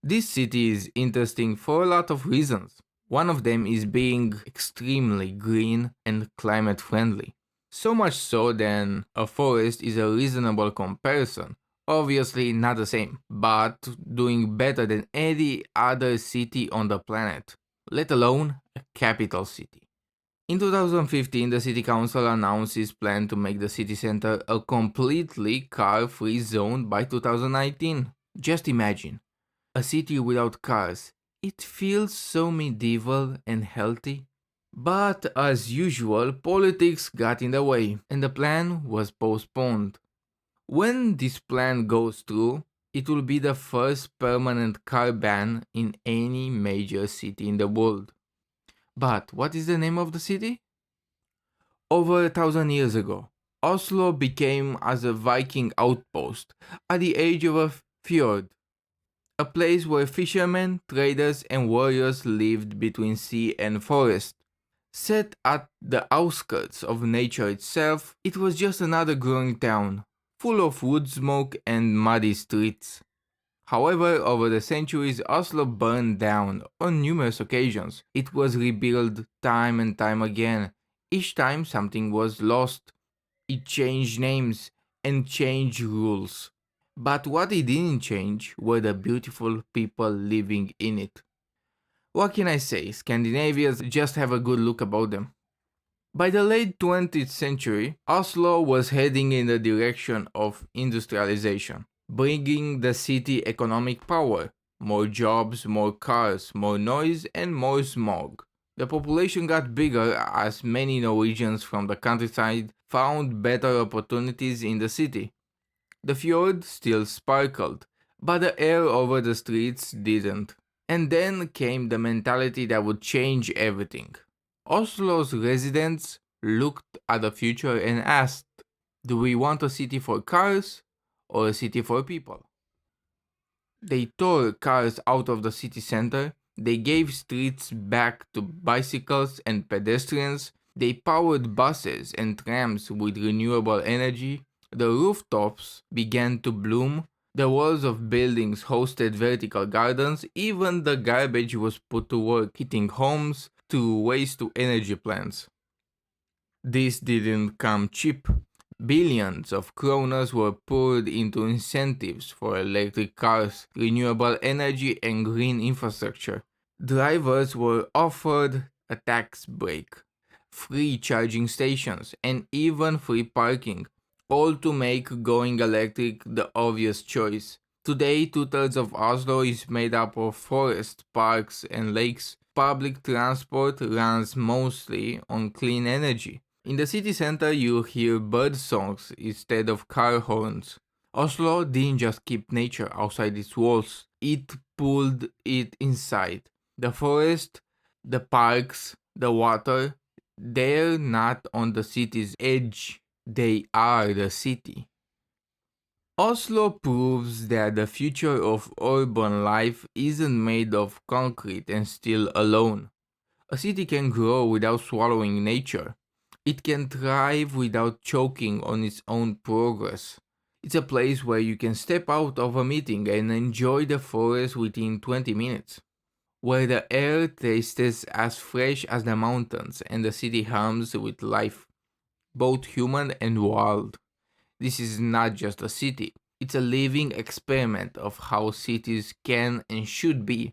This city is interesting for a lot of reasons. One of them is being extremely green and climate friendly. So much so that a forest is a reasonable comparison. Obviously, not the same, but doing better than any other city on the planet, let alone a capital city. In 2015, the city council announced its plan to make the city center a completely car free zone by 2019. Just imagine a city without cars. It feels so medieval and healthy. But as usual, politics got in the way and the plan was postponed. When this plan goes through, it will be the first permanent car ban in any major city in the world. But what is the name of the city? Over 1,000 years ago, Oslo became as a Viking outpost at the edge of a fjord, a place where fishermen, traders, and warriors lived between sea and forest. Set at the outskirts of nature itself, it was just another growing town, full of wood smoke and muddy streets. However, over the centuries, Oslo burned down on numerous occasions. It was rebuilt time and time again. Each time something was lost, it changed names and changed rules. But what it didn't change were the beautiful people living in it. What can I say? Scandinavians just have a good look about them. By the late 20th century, Oslo was heading in the direction of industrialization, bringing the city economic power, more jobs, more cars, more noise, and more smog. The population got bigger as many Norwegians from the countryside found better opportunities in the city. The fjord still sparkled, but the air over the streets didn't. And then came the mentality that would change everything. Oslo's residents looked at the future and asked, do we want a city for cars or a city for people? They tore cars out of the city center, they gave streets back to bicycles and pedestrians, they powered buses and trams with renewable energy, the rooftops began to bloom, the walls of buildings hosted vertical gardens, even the garbage was put to work, heating homes to waste to energy plants. This didn't come cheap. Billions of kronas were poured into incentives for electric cars, renewable energy, and green infrastructure. Drivers were offered a tax break, free charging stations, and even free parking, all to make going electric the obvious choice. Today, two-thirds of Oslo is made up of forests, parks, and lakes. Public transport runs mostly on clean energy. In the city center, you hear bird songs instead of car horns. Oslo didn't just keep nature outside its walls, it pulled it inside. The forest, the parks, the water, they're not on the city's edge, they are the city. Oslo proves that the future of urban life isn't made of concrete and steel alone. A city can grow without swallowing nature. It can thrive without choking on its own progress. It's a place where you can step out of a meeting and enjoy the forest within 20 minutes, where the air tastes as fresh as the mountains and the city hums with life, both human and wild. This is not just a city, it's a living experiment of how cities can and should be